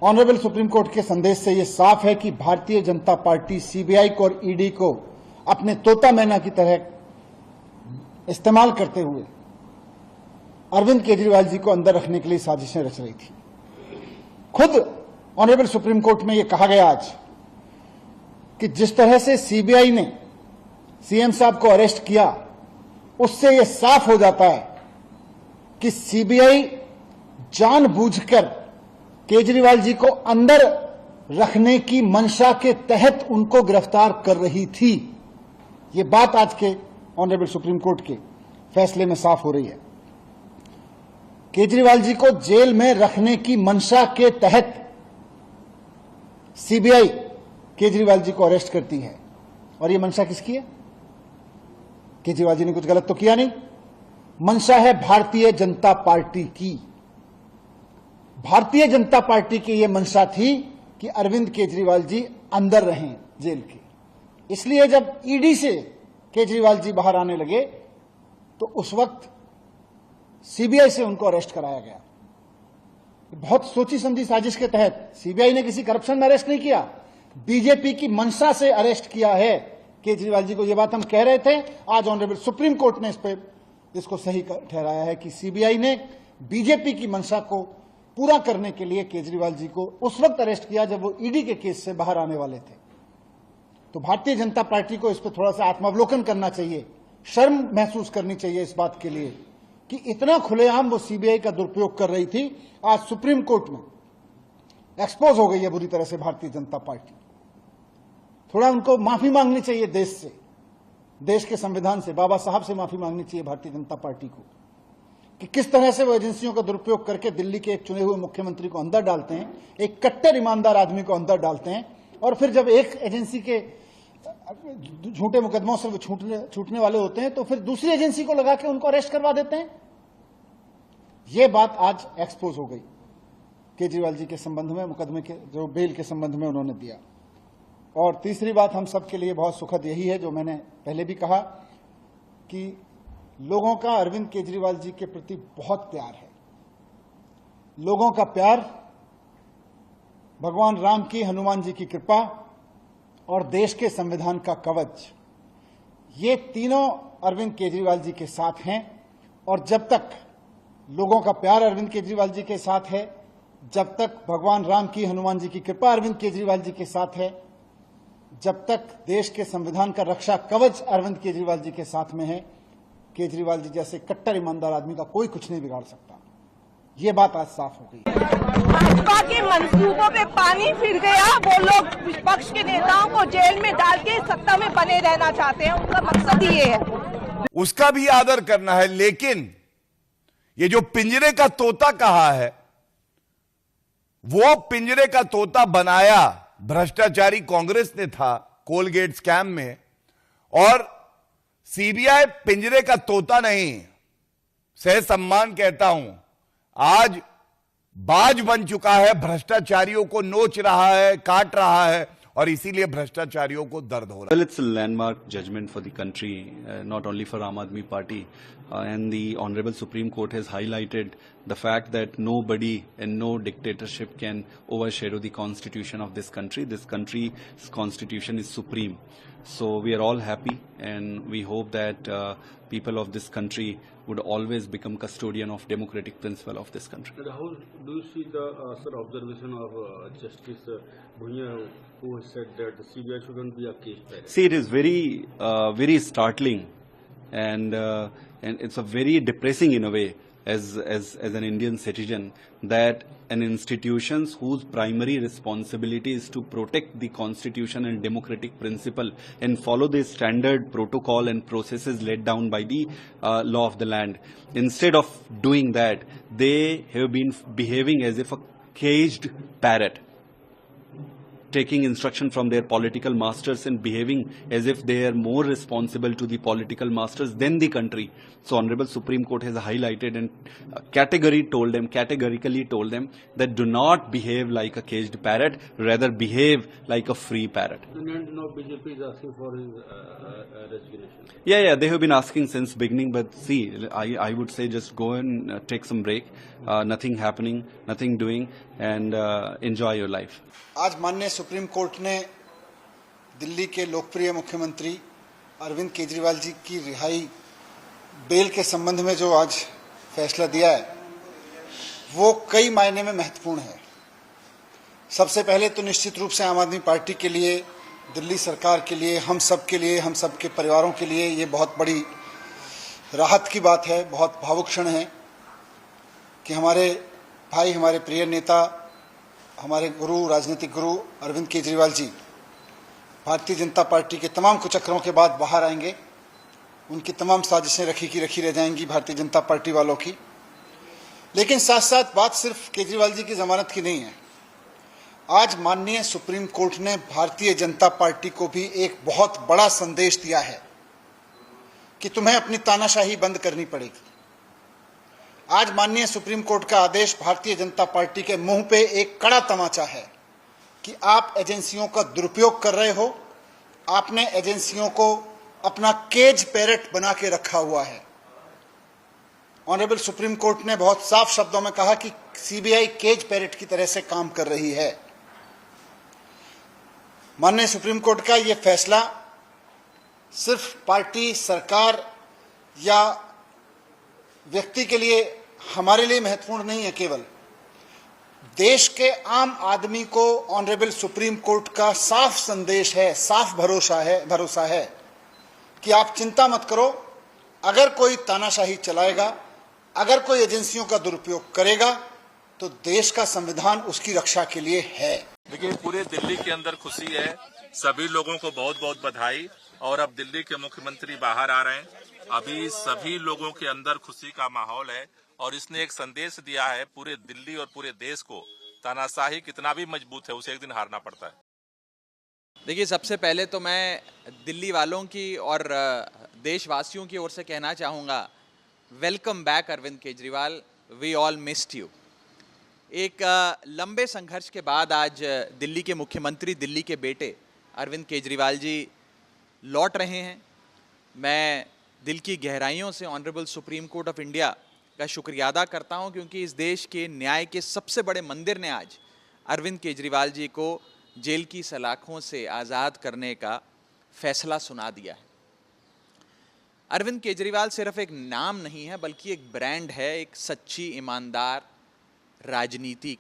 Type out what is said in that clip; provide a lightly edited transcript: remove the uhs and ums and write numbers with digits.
Honourable supreme court के संदेश से यह साफ है कि भारतीय जनता पार्टी सीबीआई को और ईडी को अपने तोता मैना की तरह इस्तेमाल करते हुए अरविंद केजरीवाल जी को अंदर रखने के लिए साजिशें रच रही थी। खुद ऑनरेबल सुप्रीम कोर्ट में यह कहा गया आज कि जिस तरह से सीबीआई ने सीएम साहब को अरेस्ट किया, उससे यह साफ हो जाता है कि सीबीआई जानबूझकर केजरीवाल जी को अंदर रखने की मंशा के तहत उनको गिरफ्तार कर रही थी। ये बात आज के ऑनरेबल सुप्रीम कोर्ट के फैसले में साफ हो रही है। केजरीवाल जी को जेल में रखने की मंशा के तहत सीबीआई केजरीवाल जी को अरेस्ट करती है। और ये मंशा किसकी है? केजरीवाल जी ने कुछ गलत तो किया नहीं। मंशा है भारतीय जनता पार्टी की। भारतीय जनता पार्टी की यह मंशा थी कि अरविंद केजरीवाल जी अंदर रहें जेल के। इसलिए जब ईडी से केजरीवाल जी बाहर आने लगे तो उस वक्त सीबीआई से उनको अरेस्ट कराया गया। बहुत सोची समझी साजिश के तहत सीबीआई ने किसी करप्शन में अरेस्ट नहीं किया, बीजेपी की मंशा से अरेस्ट किया है केजरीवाल जी को। यह बात हम कह रहे थे, आज ऑनरेबल सुप्रीम कोर्ट ने इसको सही ठहराया है कि सीबीआई ने बीजेपी की मंशा को पूरा करने के लिए केजरीवाल जी को उस वक्त अरेस्ट किया जब वो ईडी के केस से बाहर आने वाले थे। तो भारतीय जनता पार्टी को इस पर थोड़ा सा आत्मावलोकन करना चाहिए, शर्म महसूस करनी चाहिए इस बात के लिए कि इतना खुलेआम वो सीबीआई का दुरुपयोग कर रही थी। आज सुप्रीम कोर्ट में एक्सपोज हो गई है बुरी तरह से भारतीय जनता पार्टी। थोड़ा उनको माफी मांगनी चाहिए देश से, देश के संविधान से, बाबा साहब से माफी मांगनी चाहिए भारतीय जनता पार्टी को कि किस तरह से वो एजेंसियों का दुरुपयोग करके दिल्ली के एक चुने हुए मुख्यमंत्री को अंदर डालते हैं, एक कट्टर ईमानदार आदमी को अंदर डालते हैं, और फिर जब एक एजेंसी के झूठे मुकदमों से वो छूटने वाले होते हैं तो फिर दूसरी एजेंसी को लगा के उनको अरेस्ट करवा देते हैं। ये बात आज एक्सपोज हो गई केजरीवाल जी के संबंध में, मुकदमे के जो बेल के संबंध में उन्होंने दिया। और तीसरी बात हम सबके लिए बहुत सुखद यही है, जो मैंने पहले भी कहा कि लोगों का अरविंद केजरीवाल जी के प्रति बहुत प्यार है। लोगों का प्यार, भगवान राम की, हनुमान जी की कृपा और देश के संविधान का कवच, ये तीनों अरविंद केजरीवाल जी के साथ हैं। और जब तक लोगों का प्यार अरविंद केजरीवाल जी के साथ है, जब तक भगवान राम की, हनुमान जी की कृपा अरविंद केजरीवाल जी के साथ है, जब तक देश के संविधान का रक्षा कवच अरविंद केजरीवाल जी के साथ में है, केजरीवाल जी जैसे कट्टर ईमानदार आदमी का कोई कुछ नहीं बिगाड़ सकता। ये बात आज साफ हो गई। भाजपा के मंसूबों पे पानी फिर गया। वो लोग विपक्ष के नेताओं को जेल में डाल के सत्ता में बने रहना चाहते हैं, उनका मकसद ही ये है। उसका भी आदर करना है, लेकिन ये जो पिंजरे का तोता कहा है, वो पिंजरे का तोता बनाया भ्रष्टाचारी कांग्रेस ने था कोलगेट स्कैम में, और सीबीआई पिंजरे का तोता नहीं, सह सम्मान कहता हूं, आज बाज बन चुका है, भ्रष्टाचारियों को नोच रहा है, काट रहा है, और इसीलिए भ्रष्टाचारियों को दर्द हो रहा है। Well, it's a landmark judgment for the country, not only for Aam Aadmi Party, and the Honorable Supreme Court has highlighted the fact that nobody and no dictatorship can overshadow the constitution of this country. This country's constitution is supreme. So we are all happy, and we hope that people of this country would always become custodian of democratic principle of this country. How do you see the observation of Justice Bhuiya, who has said that the CBI shouldn't be a case parent? See, it is very startling, and it's a very depressing in a way as an Indian citizen that an institutions whose primary responsibility is to protect the constitution and democratic principle and follow the standard protocol and processes laid down by the law of the land. Instead of doing that, they have been behaving as if a caged parrot. taking instruction from their political masters and behaving as if they are more responsible to the political masters than the country. So Honorable Supreme Court has highlighted and categorically told them that do not behave like a caged parrot, rather behave like a free parrot. And now BJP is asking for his resignation. Yeah, they have been asking since beginning, but see, I would say just go and take some break, nothing happening, nothing doing, and enjoy your life. आज माननीय supreme court ने दिल्ली के लोकप्रिय मुख्यमंत्री अरविंद केजरीवाल जी की रिहाई bell के संबंध में जो आज फैसला दिया है वो कई मायने में महत्वपूर्ण है। सबसे पहले तो निश्चित रूप से आम आदमी पार्टी के लिए, दिल्ली सरकार के लिए, हम सब के लिए, हम सब के परिवारों के लिए ये बहुत बड़ी राहत की बात है, बहुत भावुक क्षण है कि हमारे भाई, हमारे प्रिय नेता, हमारे गुरु, राजनीतिक गुरु अरविंद केजरीवाल जी भारतीय जनता पार्टी के तमाम कुचक्रों के बाद बाहर आएंगे। उनकी तमाम साजिशें रखी की रखी रह जाएंगी भारतीय जनता पार्टी वालों की। लेकिन साथ साथ बात सिर्फ केजरीवाल जी की जमानत की नहीं है। आज माननीय सुप्रीम कोर्ट ने भारतीय जनता पार्टी को भी एक बहुत बड़ा संदेश दिया है कि तुम्हें अपनी तानाशाही बंद करनी पड़ेगी। आज माननीय सुप्रीम कोर्ट का आदेश भारतीय जनता पार्टी के मुंह पे एक कड़ा तमाचा है कि आप एजेंसियों का दुरुपयोग कर रहे हो। आपने एजेंसियों को अपना केज पैरट बना के रखा हुआ है। ऑनरेबल सुप्रीम कोर्ट ने बहुत साफ शब्दों में कहा कि सीबीआई केज पैरट की तरह से काम कर रही है। माननीय सुप्रीम कोर्ट का यह फैसला सिर्फ पार्टी, सरकार या व्यक्ति के लिए, हमारे लिए महत्वपूर्ण नहीं है। केवल देश के आम आदमी को ऑनरेबल सुप्रीम कोर्ट का साफ संदेश है, साफ भरोसा है कि आप चिंता मत करो। अगर कोई तानाशाही चलाएगा, अगर कोई एजेंसियों का दुरुपयोग करेगा तो देश का संविधान उसकी रक्षा के लिए है। देखिए, पूरे दिल्ली के अंदर खुशी है। सभी लोगों को बहुत बहुत बधाई। और अब दिल्ली के मुख्यमंत्री बाहर आ रहे हैं। अभी सभी लोगों के अंदर खुशी का माहौल है और इसने एक संदेश दिया है पूरे दिल्ली और पूरे देश को, तानाशाही कितना भी मजबूत है उसे एक दिन हारना पड़ता है। देखिए, सबसे पहले तो मैं दिल्ली वालों की और देशवासियों की ओर से कहना चाहूँगा, welcome back Arvind Kejriwal, we all missed you. एक लंबे संघर्ष के बाद आज दिल्ली के मुख्यमंत्री, दिल्ली के बेटे अरविंद केजरीवाल जी लौट रहे हैं। मैं दिल की गहराइयों से honourable supreme court of India का शुक्रिया अदा करता हूं, क्योंकि इस देश के न्याय के सबसे बड़े मंदिर ने आज अरविंद केजरीवाल जी को जेल की सलाखों से आज़ाद करने का फैसला सुना दिया है। अरविंद केजरीवाल सिर्फ एक नाम नहीं है, बल्कि एक ब्रांड है, एक सच्ची, ईमानदार राजनीति